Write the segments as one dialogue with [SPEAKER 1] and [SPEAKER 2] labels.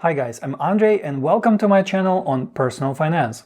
[SPEAKER 1] Hi guys, I'm Andrei and welcome to my channel on personal finance.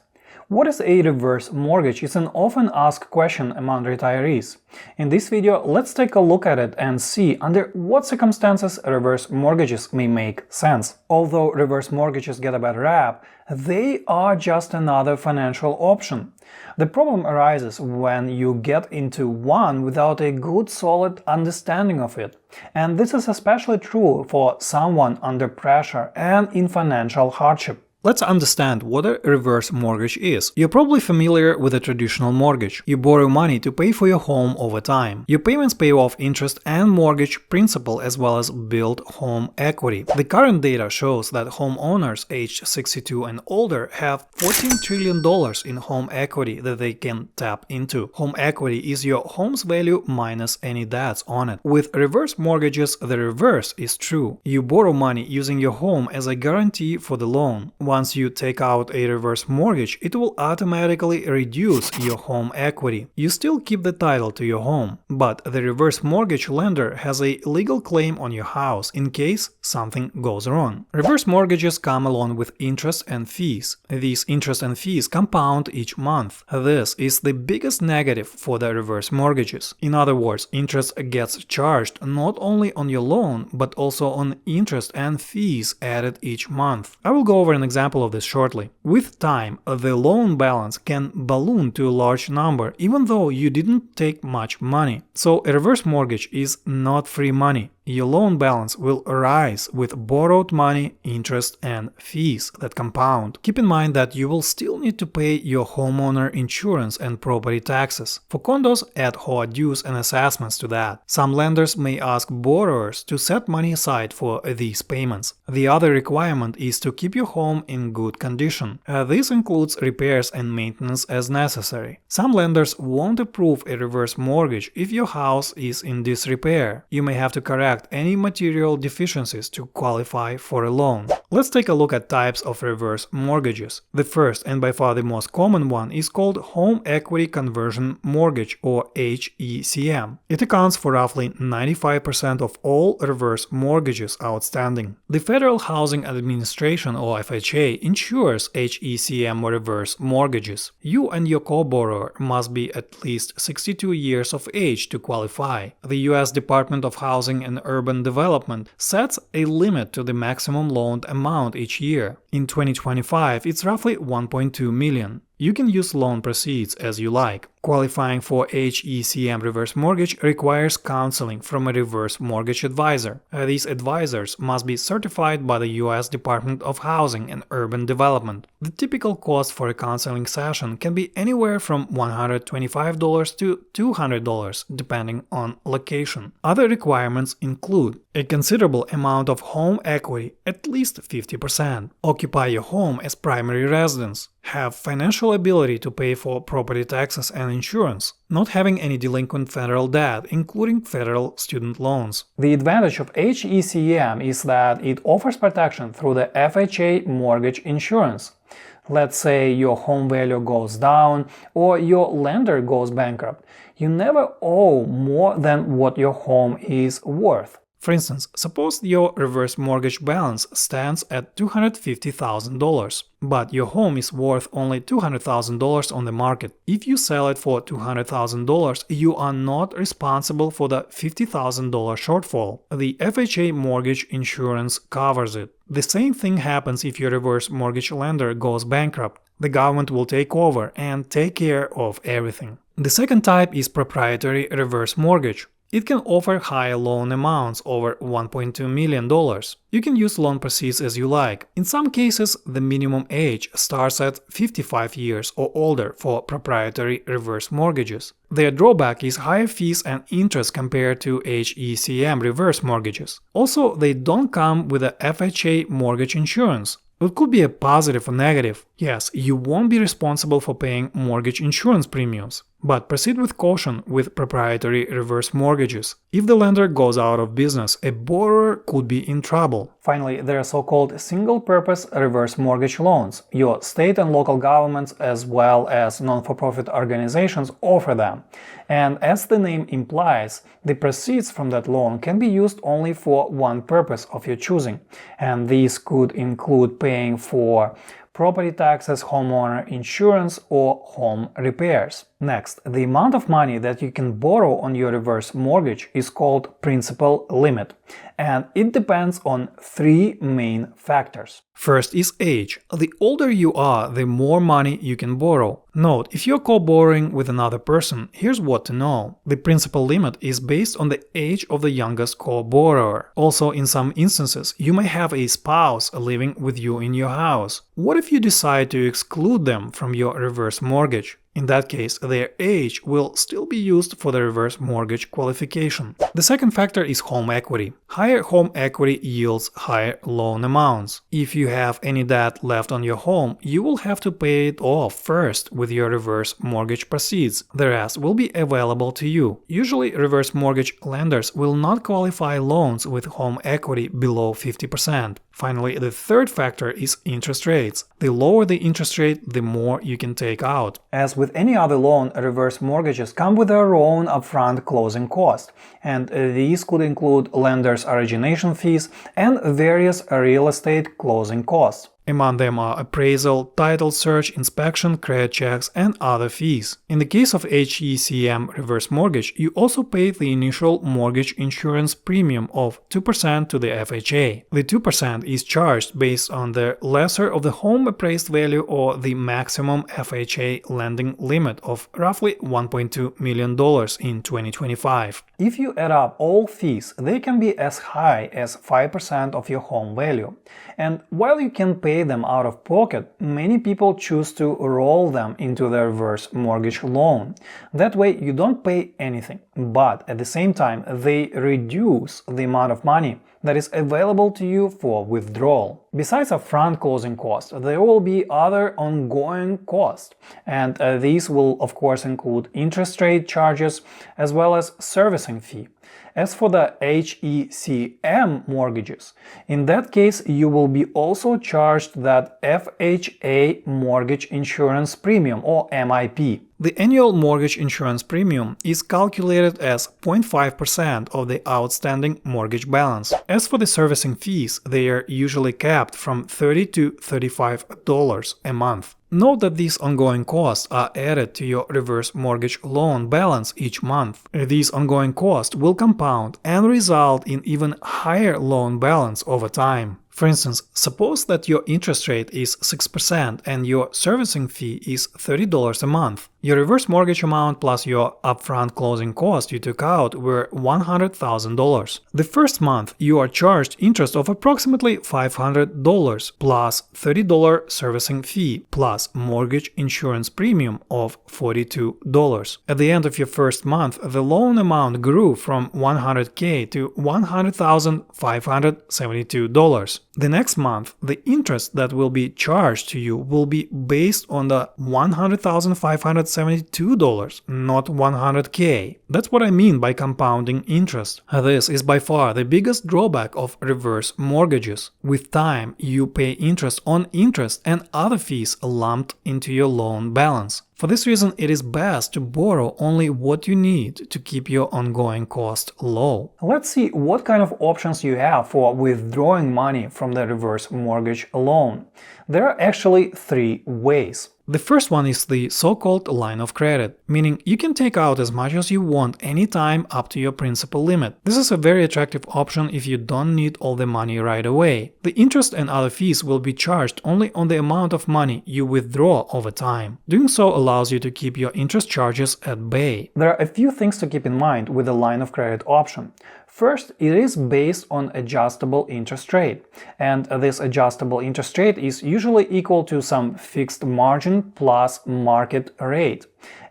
[SPEAKER 1] What is a reverse mortgage is an often asked question among retirees. In this video, let's take a look at it and see under what circumstances reverse mortgages may make sense. Although reverse mortgages get a bad rap, they are just another financial option. The problem arises when you get into one without a good solid understanding of it. And this is especially true for someone under pressure and in financial hardship. Let's understand what a reverse mortgage is. You're probably familiar with a traditional mortgage. You borrow money to pay for your home over time. Your payments pay off interest and mortgage principal as well as build home equity. The current data shows that homeowners aged 62 and older have $14 trillion in home equity that they can tap into. Home equity is your home's value minus any debts on it. With reverse mortgages, the reverse is true. You borrow money using your home as a guarantee for the loan. Once you take out a reverse mortgage, it will automatically reduce your home equity. You still keep the title to your home, but the reverse mortgage lender has a legal claim on your house in case something goes wrong. Reverse mortgages come along with interest and fees. These interest and fees compound each month. This is the biggest negative for the reverse mortgages. In other words, interest gets charged not only on your loan, but also on interest and fees added each month. I will go over an example of this shortly. With time, the loan balance can balloon to a large number even though you didn't take much money. So a reverse mortgage is not free money. Your loan balance will rise with borrowed money, interest, and fees that compound. Keep in mind that you will still need to pay your homeowner insurance and property taxes. For condos, add HOA dues and assessments to that. Some lenders may ask borrowers to set money aside for these payments. The other requirement is to keep your home in good condition. This includes repairs and maintenance as necessary. Some lenders won't approve a reverse mortgage if your house is in disrepair. You may have to correct any material deficiencies to qualify for a loan. Let's take a look at types of reverse mortgages. The first and by far the most common one is called Home Equity Conversion Mortgage or HECM. It accounts for roughly 95% of all reverse mortgages outstanding. The Federal Housing Administration or FHA insures HECM reverse mortgages. You and your co-borrower must be at least 62 years of age to qualify. The U.S. Department of Housing and Urban Development sets a limit to the maximum loaned amount each year. In 2025, it's roughly $1.2 million. You can use loan proceeds as you like. Qualifying for HECM reverse mortgage requires counseling from a reverse mortgage advisor. These advisors must be certified by the U.S. Department of Housing and Urban Development. The typical cost for a counseling session can be anywhere from $125 to $200 depending on location. Other requirements include a considerable amount of home equity, at least 50%. Occupy your home as primary residence. Have financial ability to pay for property taxes and insurance. Not having any delinquent federal debt, including federal student loans. The advantage of HECM is that it offers protection through the FHA mortgage insurance. Let's say your home value goes down or your lender goes bankrupt. You never owe more than what your home is worth. For instance, suppose your reverse mortgage balance stands at $250,000, but your home is worth only $200,000 on the market. If you sell it for $200,000, you are not responsible for the $50,000 shortfall. The FHA mortgage insurance covers it. The same thing happens if your reverse mortgage lender goes bankrupt. The government will take over and take care of everything. The second type is proprietary reverse mortgage. It can offer higher loan amounts over $1.2 million. You can use loan proceeds as you like. In some cases, the minimum age starts at 55 years or older for proprietary reverse mortgages. Their drawback is higher fees and interest compared to HECM reverse mortgages. Also, they don't come with a FHA mortgage insurance. It could be a positive or negative. Yes, you won't be responsible for paying mortgage insurance premiums. But proceed with caution with proprietary reverse mortgages. If the lender goes out of business, a borrower could be in trouble. Finally, there are so-called single-purpose reverse mortgage loans. Your state and local governments as well as non-for-profit organizations offer them. And as the name implies, the proceeds from that loan can be used only for one purpose of your choosing. And these could include paying for property taxes, homeowner insurance, or home repairs. Next, the amount of money that you can borrow on your reverse mortgage is called principal limit, and it depends on three main factors. First is age. The older you are, the more money you can borrow. Note, if you're co-borrowing with another person, here's what to know. The principal limit is based on the age of the youngest co-borrower. Also, in some instances, you may have a spouse living with you in your house. What if you decide to exclude them from your reverse mortgage? In that case, their age will still be used for the reverse mortgage qualification. The second factor is home equity. Higher home equity yields higher loan amounts. If you have any debt left on your home, you will have to pay it off first with your reverse mortgage proceeds. The rest will be available to you. Usually, reverse mortgage lenders will not qualify loans with home equity below 50%. Finally, the third factor is interest rates. The lower the interest rate, the more you can take out. As with any other loan, reverse mortgages come with their own upfront closing cost, and these could include lenders' origination fees and various real estate closing costs. Among them are appraisal, title search, inspection, credit checks, and other fees. In the case of HECM reverse mortgage, you also pay the initial mortgage insurance premium of 2% to the FHA. The 2% is charged based on the lesser of the home appraised value or the maximum FHA lending limit of roughly $1.2 million in 2025. If you add up all fees, they can be as high as 5% of your home value. And while you can pay them out of pocket, many people choose to roll them into the reverse mortgage loan. That way you don't pay anything, but at the same time they reduce the amount of money that is available to you for withdrawal. Besides upfront closing costs, there will be other ongoing costs, and these will of course include interest rate charges as well as servicing fee. As for the HECM mortgages, in that case you will be also charged that FHA mortgage insurance premium or MIP. The annual mortgage insurance premium is calculated as 0.5% of the outstanding mortgage balance. As for the servicing fees, they are usually capped from $30 to $35 a month. Note that these ongoing costs are added to your reverse mortgage loan balance each month. These ongoing costs will compound and result in even higher loan balance over time. For instance, suppose that your interest rate is 6% and your servicing fee is $30 a month. Your reverse mortgage amount plus your upfront closing cost you took out were $100,000. The first month you are charged interest of approximately $500 plus $30 servicing fee plus mortgage insurance premium of $42. At the end of your first month, the loan amount grew from $100,000 to $100,572. The next month, the interest that will be charged to you will be based on the $100,572, not $100,000. That's what I mean by compounding interest. This is by far the biggest drawback of reverse mortgages. With time, you pay interest on interest and other fees lumped into your loan balance. For this reason, it is best to borrow only what you need to keep your ongoing cost low. Let's see what kind of options you have for withdrawing money from the reverse mortgage loan. There are actually three ways. The first one is the so-called line of credit, meaning you can take out as much as you want anytime up to your principal limit. This is a very attractive option if you don't need all the money right away. The interest and other fees will be charged only on the amount of money you withdraw over time. Doing so allows you to keep your interest charges at bay. There are a few things to keep in mind with the line of credit option. First, it is based on adjustable interest rate, and this adjustable interest rate is usually equal to some fixed margin plus market rate.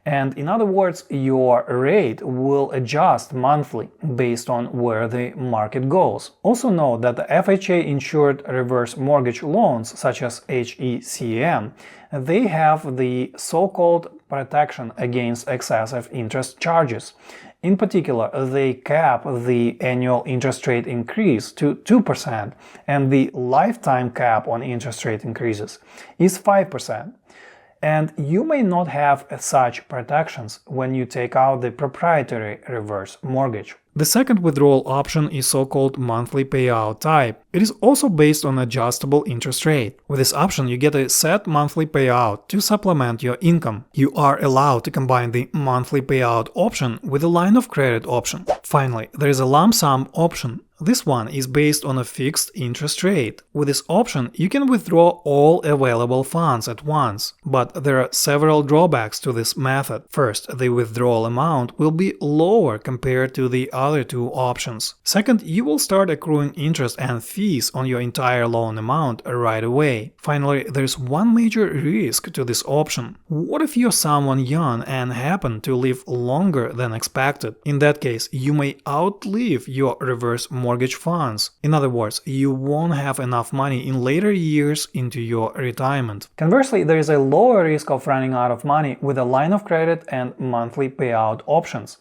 [SPEAKER 1] And in other words, your rate will adjust monthly based on where the market goes. Also note that the FHA insured reverse mortgage loans, such as HECM, they have the so-called protection against excessive interest charges. In particular, they cap the annual interest rate increase to 2%, and the lifetime cap on interest rate increases is 5%. And you may not have such protections when you take out the proprietary reverse mortgage. The second withdrawal option is so-called monthly payout type. It is also based on adjustable interest rate. With this option, you get a set monthly payout to supplement your income. You are allowed to combine the monthly payout option with a line of credit option. Finally, there is a lump sum option. This one is based on a fixed interest rate. With this option, you can withdraw all available funds at once, but there are several drawbacks to this method. First, the withdrawal amount will be lower compared to the other two options. Second, you will start accruing interest and fees on your entire loan amount right away. Finally, there's one major risk to this option. What if you're someone young and happen to live longer than expected? In that case, you may outlive your reverse mortgage funds. In other words, you won't have enough money in later years into your retirement. Conversely, there is a lower risk of running out of money with a line of credit and monthly payout options.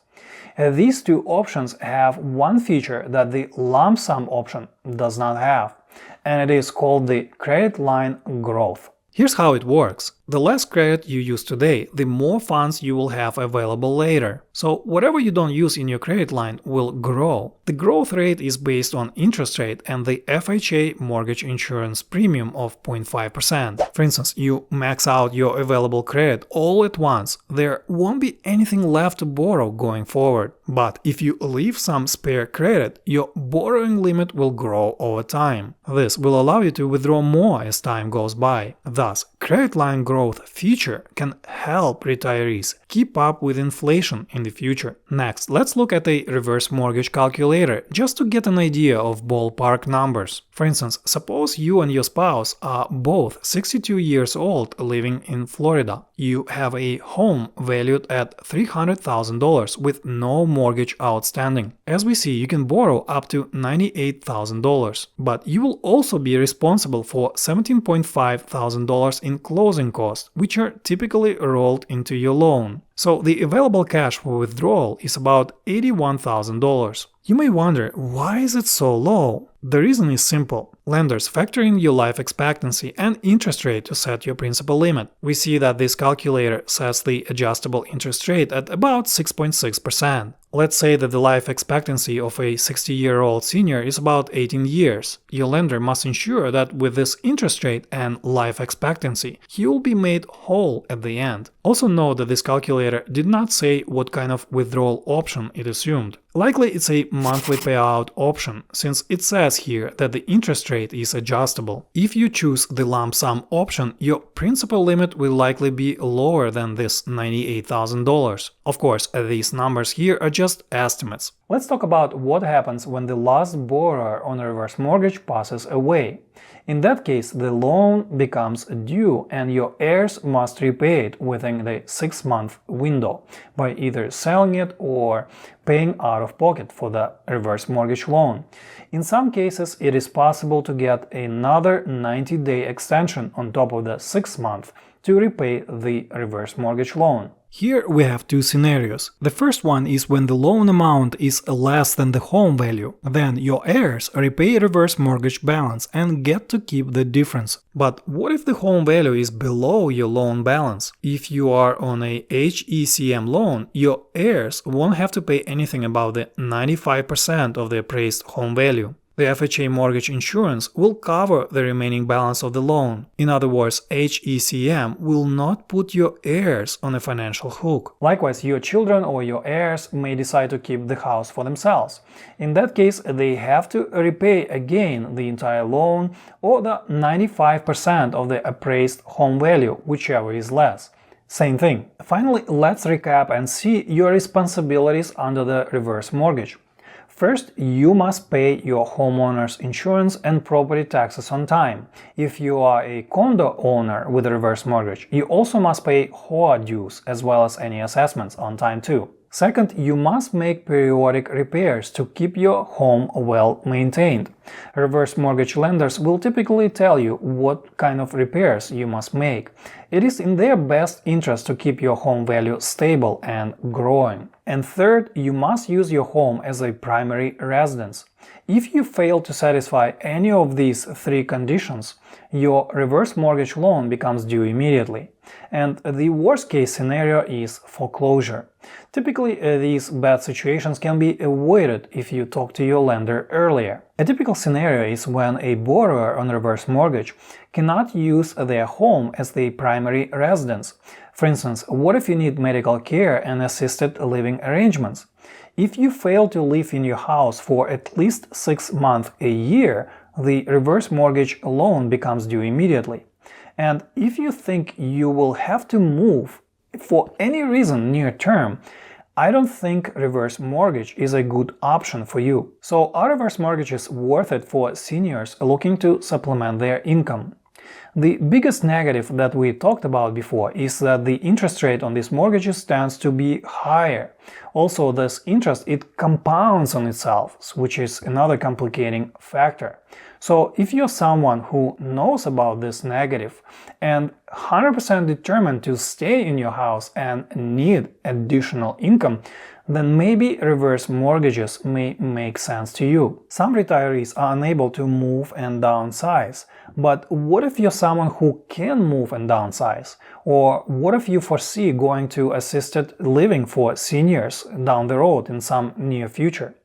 [SPEAKER 1] These two options have one feature that the lump sum option does not have, and it is called the credit line growth. Here's how it works. The less credit you use today, the more funds you will have available later. So whatever you don't use in your credit line will grow. The growth rate is based on interest rate and the FHA mortgage insurance premium of 0.5%. For instance, you max out your available credit all at once. There won't be anything left to borrow going forward. But if you leave some spare credit, your borrowing limit will grow over time. This will allow you to withdraw more as time goes by. Thus, credit line growth feature can help retirees keep up with inflation in the future. Next, let's look at a reverse mortgage calculator just to get an idea of ballpark numbers. For instance, suppose you and your spouse are both 62 years old living in Florida. You have a home valued at $300,000 with no mortgage outstanding. As we see, you can borrow up to $98,000, but you will also be responsible for $17,500 in closing costs, which are typically rolled into your loan. So the available cash for withdrawal is about $81,000. You may wonder, why is it so low? The reason is simple. Lenders factor in your life expectancy and interest rate to set your principal limit. We see that this calculator sets the adjustable interest rate at about 6.6%. Let's say that the life expectancy of a 60-year-old senior is about 18 years. Your lender must ensure that with this interest rate and life expectancy, he will be made whole at the end. Also note that this calculator did not say what kind of withdrawal option it assumed. Likely it's a monthly payout option, since it says here that the interest rate is adjustable. If you choose the lump sum option, your principal limit will likely be lower than this $98,000. Of course, these numbers here are just estimates. Let's talk about what happens when the last borrower on a reverse mortgage passes away. In that case, the loan becomes due and your heirs must repay it within the 6-month window by either selling it or paying out of pocket for the reverse mortgage loan. In some cases, it is possible to get another 90-day extension on top of the 6-month to repay the reverse mortgage loan. Here we have two scenarios. The first one is when the loan amount is less than the home value. Then your heirs repay reverse mortgage balance and get to keep the difference. But what if the home value is below your loan balance? If you are on a HECM loan, your heirs won't have to pay anything above the 95% of the appraised home value. The FHA mortgage insurance will cover the remaining balance of the loan. In other words, HECM will not put your heirs on a financial hook. Likewise, your children or your heirs may decide to keep the house for themselves. In that case, they have to repay again the entire loan or the 95% of the appraised home value, whichever is less. Same thing. Finally, let's recap and see your responsibilities under the reverse mortgage. First, you must pay your homeowner's insurance and property taxes on time. If you are a condo owner with a reverse mortgage, you also must pay HOA dues as well as any assessments on time too. Second, you must make periodic repairs to keep your home well maintained. Reverse mortgage lenders will typically tell you what kind of repairs you must make. It is in their best interest to keep your home value stable and growing. And third, you must use your home as a primary residence. If you fail to satisfy any of these three conditions, your reverse mortgage loan becomes due immediately. And the worst case scenario is foreclosure. Typically, these bad situations can be avoided if you talk to your lender earlier. A typical scenario is when a borrower on reverse mortgage cannot use their home as the primary residence. For instance, what if you need medical care and assisted living arrangements? If you fail to live in your house for at least 6 months a year, the reverse mortgage loan becomes due immediately. And if you think you will have to move for any reason near term, I don't think reverse mortgage is a good option for you. So are reverse mortgages worth it for seniors looking to supplement their income? The biggest negative that we talked about before is that the interest rate on these mortgages tends to be higher. Also, this interest, it compounds on itself, which is another complicating factor. So if you're someone who knows about this negative and 100% determined to stay in your house and need additional income, then maybe reverse mortgages may make sense to you. Some retirees are unable to move and downsize, but what if you're someone who can move and downsize? Or what if you foresee going to assisted living for seniors down the road in some near future?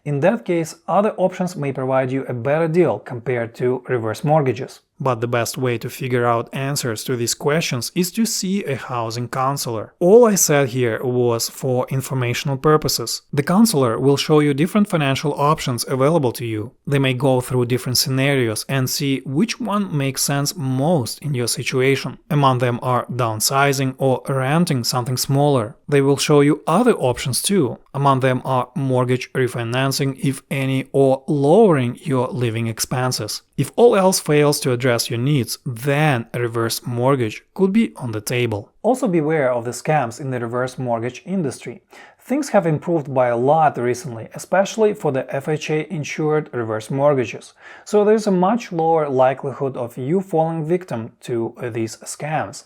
[SPEAKER 1] In that case, other options may provide you a better deal compared to reverse mortgages. But the best way to figure out answers to these questions is to see a housing counselor. All I said here was for informational purposes. The counselor will show you different financial options available to you. They may go through different scenarios and see which one makes sense most in your situation. Among them are downsizing or renting something smaller. They will show you other options too. Among them are mortgage refinancing, if any, or lowering your living expenses. If all else fails to address your needs, then a reverse mortgage could be on the table. Also beware of the scams in the reverse mortgage industry. Things have improved by a lot recently, especially for the FHA insured reverse mortgages, so there's a much lower likelihood of you falling victim to these scams.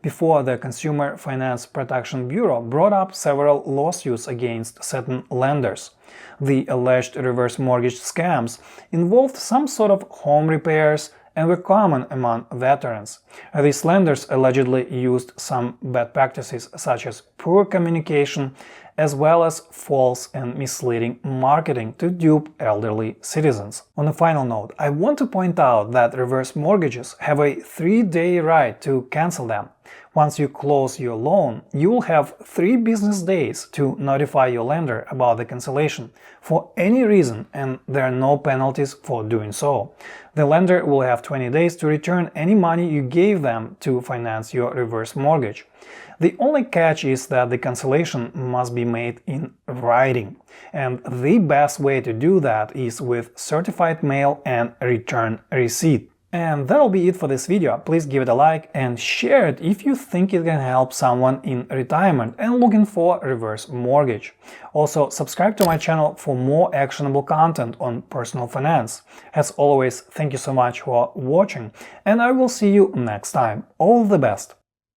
[SPEAKER 1] Before, the Consumer Finance Protection Bureau brought up several lawsuits against certain lenders. The alleged reverse mortgage scams involved some sort of home repairs and were common among veterans. These lenders allegedly used some bad practices such as poor communication as well as false and misleading marketing to dupe elderly citizens. On a final note, I want to point out that reverse mortgages have a 3-day right to cancel them. Once you close your loan, you will have 3 business days to notify your lender about the cancellation for any reason, and there are no penalties for doing so. The lender will have 20 days to return any money you gave them to finance your reverse mortgage. The only catch is that the cancellation must be made in writing, and the best way to do that is with certified mail and return receipt. And that'll be it for this video. Please give it a like and share it if you think it can help someone in retirement and looking for a reverse mortgage. Also, subscribe to my channel for more actionable content on personal finance. As always, thank you so much for watching, and I will see you next time. All the best!